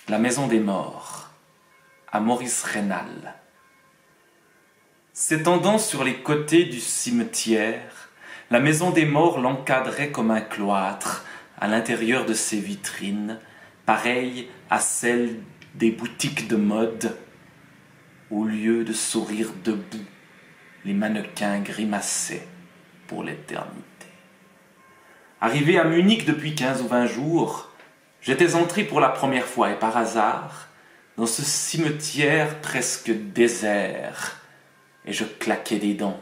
La maison des morts, à Maurice Raynal. S'étendant sur les côtés du cimetière, la maison des morts l'encadrait comme un cloître à l'intérieur de ses vitrines, pareilles à celles des boutiques de mode. Au lieu de sourire debout, les mannequins grimaçaient pour l'éternité. Arrivé à Munich depuis 15 ou 20 jours, j'étais entré pour la première fois et par hasard dans ce cimetière presque désert et je claquais des dents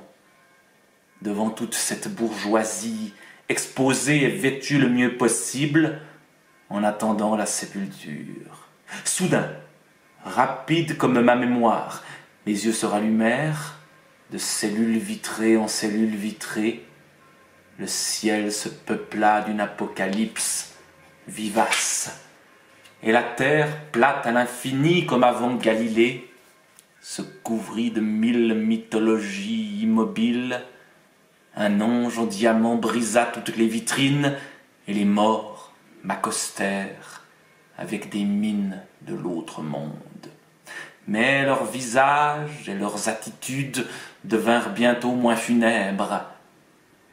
devant toute cette bourgeoisie exposée et vêtue le mieux possible en attendant la sépulture. Soudain, rapide comme ma mémoire, mes yeux se rallumèrent, de cellule vitrée en cellule vitrée, le ciel se peupla d'une apocalypse vivace, et la terre, plate à l'infini comme avant Galilée, se couvrit de 1000 mythologies immobiles. Un ange en diamant brisa toutes les vitrines, et les morts m'accostèrent avec des mines de l'autre monde. Mais leurs visages et leurs attitudes devinrent bientôt moins funèbres.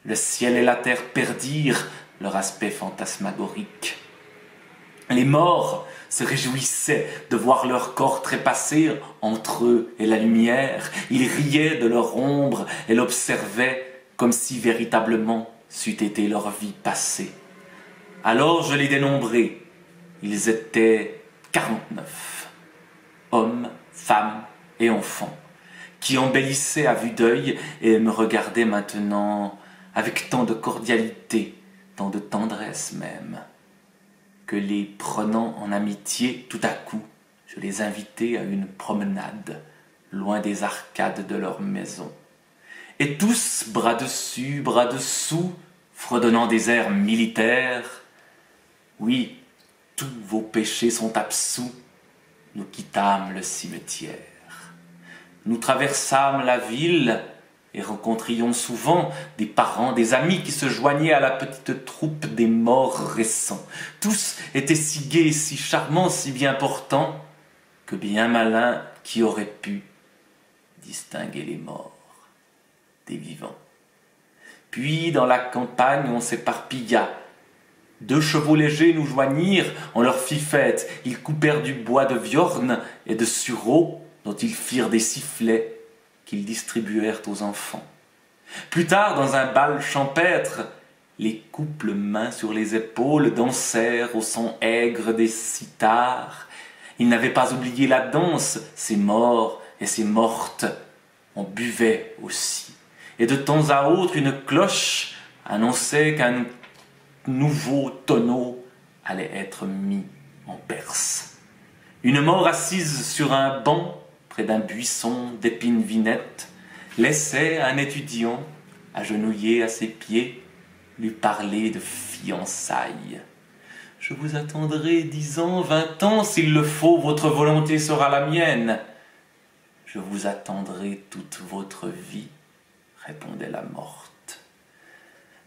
Le ciel et la terre perdirent leur aspect fantasmagorique. Les morts se réjouissaient de voir leur corps trépasser entre eux et la lumière. Ils riaient de leur ombre et l'observaient comme si véritablement c'eût été leur vie passée. Alors je les dénombrai. Ils étaient 49, hommes, femmes et enfants, qui embellissaient à vue d'œil et me regardaient maintenant avec tant de cordialité, tant de tendresse même, que les prenant en amitié, tout à coup, je les invitai à une promenade, loin des arcades de leur maison. Et tous, bras dessus, bras dessous, fredonnant des airs militaires, oui, tous vos péchés sont absous, nous quittâmes le cimetière. Nous traversâmes la ville et rencontrions souvent des parents, des amis qui se joignaient à la petite troupe des morts récents. Tous étaient si gais, si charmants, si bien portants, que bien malin qui aurait pu distinguer les morts des vivants. Puis dans la campagne on s'éparpilla. 2 chevaux légers nous joignirent, on leur fit fête. Ils coupèrent du bois de viorne et de sureau, dont ils firent des sifflets qu'ils distribuèrent aux enfants. Plus tard, dans un bal champêtre, les couples mains sur les épaules dansèrent au son aigre des cithars. Ils n'avaient pas oublié la danse, ces morts et ces mortes. On buvait aussi. Et de temps à autre, une cloche annonçait qu'un nouveau tonneau allait être mis en Perse. Une mort assise sur un banc près d'un buisson d'épines vinettes laissait un étudiant agenouillé à ses pieds lui parler de fiançailles. Je vous attendrai 10 ans, 20 ans, s'il le faut, votre volonté sera la mienne. Je vous attendrai toute votre vie, répondait la morte.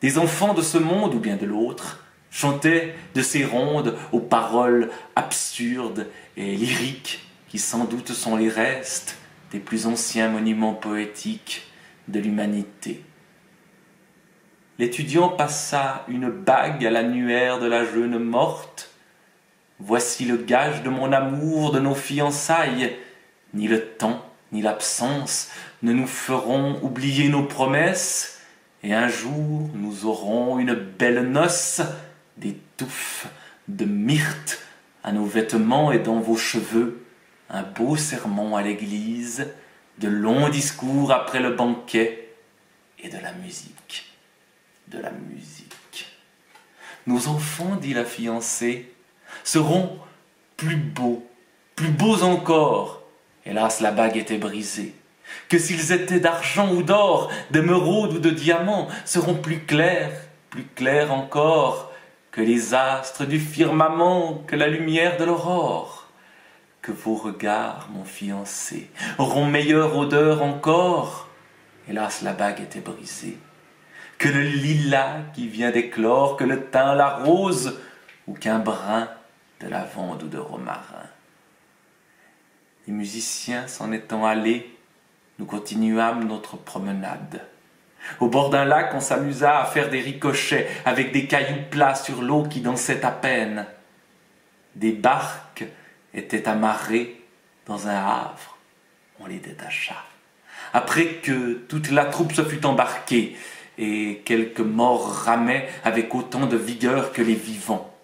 Des enfants de ce monde ou bien de l'autre chantaient de ces rondes aux paroles absurdes et lyriques qui sans doute sont les restes des plus anciens monuments poétiques de l'humanité. L'étudiant passa une bague à l'annuaire de la jeune morte. Voici le gage de mon amour, de nos fiançailles. Ni le temps, ni l'absence ne nous feront oublier nos promesses, et un jour nous aurons une belle noce, des touffes de myrte à nos vêtements et dans vos cheveux, un beau sermon à l'église, de longs discours après le banquet, et de la musique. De la musique. Nos enfants, dit la fiancée, seront plus beaux encore. Hélas, la bague était brisée. Que s'ils étaient d'argent ou d'or, d'émeraude ou de diamant, seront plus clairs encore que les astres du firmament, que la lumière de l'aurore. Que vos regards, mon fiancé, auront meilleure odeur encore. Hélas, la bague était brisée. Que le lilas qui vient d'éclore, que le thym, la rose, ou qu'un brin de lavande ou de romarin. Les musiciens s'en étant allés, nous continuâmes notre promenade. Au bord d'un lac, on s'amusa à faire des ricochets avec des cailloux plats sur l'eau qui dansait à peine. Des barques étaient amarrées dans un havre. On les détacha. Après que toute la troupe se fut embarquée, et quelques morts ramaient avec autant de vigueur que les vivants.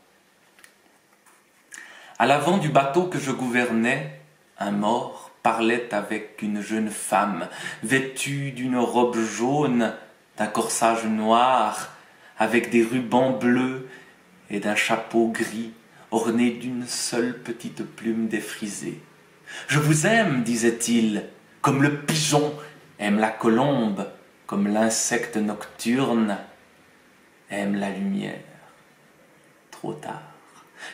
À l'avant du bateau que je gouvernais, un mort parlait avec une jeune femme, vêtue d'une robe jaune, d'un corsage noir, avec des rubans bleus et d'un chapeau gris, orné d'une seule petite plume défrisée. « Je vous aime, disait-il, comme le pigeon aime la colombe, comme l'insecte nocturne aime la lumière. » Trop tard,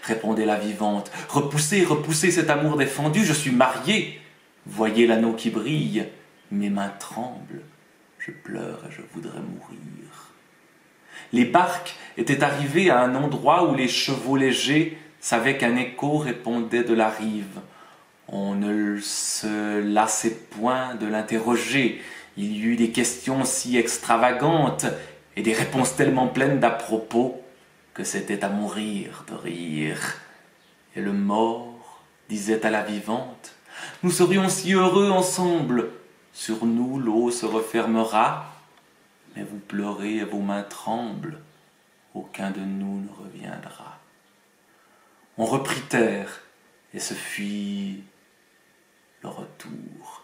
répondait la vivante. Repoussez, repoussez cet amour défendu, je suis mariée. Voyez l'anneau qui brille, mes mains tremblent, je pleure et je voudrais mourir. Les barques étaient arrivées à un endroit où les chevaux légers savaient qu'un écho répondait de la rive. On ne se lassait point de l'interroger. Il y eut des questions si extravagantes et des réponses tellement pleines d'à propos que c'était à mourir de rire. Et le mort disait à la vivante: « Nous serions si heureux ensemble. Sur nous l'eau se refermera, mais vous pleurez et vos mains tremblent. Aucun de nous ne reviendra. » On reprit terre et ce fut le retour.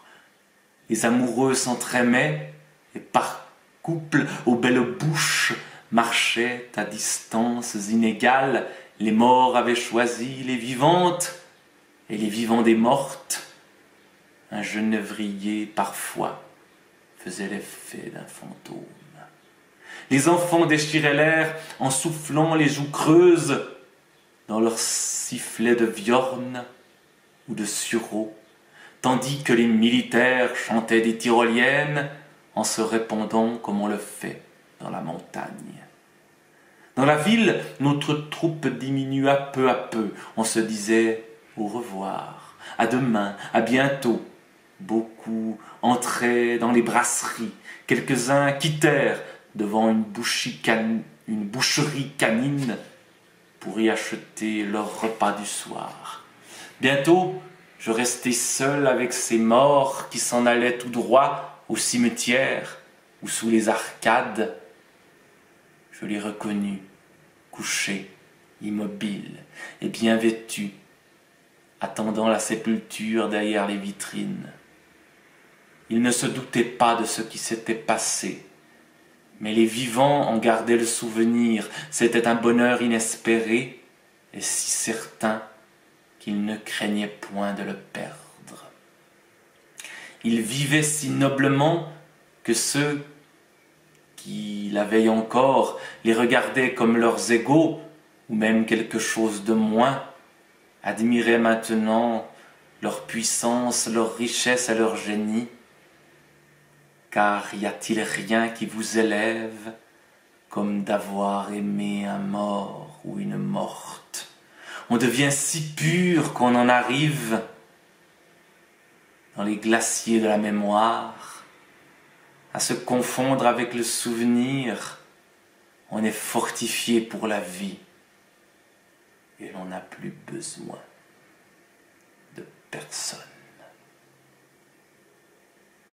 Les amoureux s'entraimaient et par couples aux belles bouches marchaient à distances inégales. Les morts avaient choisi les vivantes et les vivants des mortes. Un genévrier parfois faisait l'effet d'un fantôme. Les enfants déchiraient l'air en soufflant les joues creuses dans leurs sifflets de viorne ou de sureau, tandis que les militaires chantaient des tyroliennes en se répandant comme on le fait dans la montagne. Dans la ville, notre troupe diminua peu à peu. On se disait au revoir, à demain, à bientôt. Beaucoup entraient dans les brasseries, quelques-uns quittèrent devant une boucherie canine pour y acheter leur repas du soir. Bientôt, je restai seul avec ces morts qui s'en allaient tout droit au cimetière ou sous les arcades. Je les reconnus, couchés, immobiles et bien vêtus, attendant la sépulture derrière les vitrines. Ils ne se doutaient pas de ce qui s'était passé, mais les vivants en gardaient le souvenir. C'était un bonheur inespéré et si certain qu'ils ne craignaient point de le perdre. Ils vivaient si noblement que ceux qui, la veille encore, les regardaient comme leurs égaux, ou même quelque chose de moins, admiraient maintenant leur puissance, leur richesse et leur génie. Car y a-t-il rien qui vous élève comme d'avoir aimé un mort ou une morte? On devient si pur qu'on en arrive dans les glaciers de la mémoire à se confondre avec le souvenir. On est fortifié pour la vie et l'on n'a plus besoin de personne.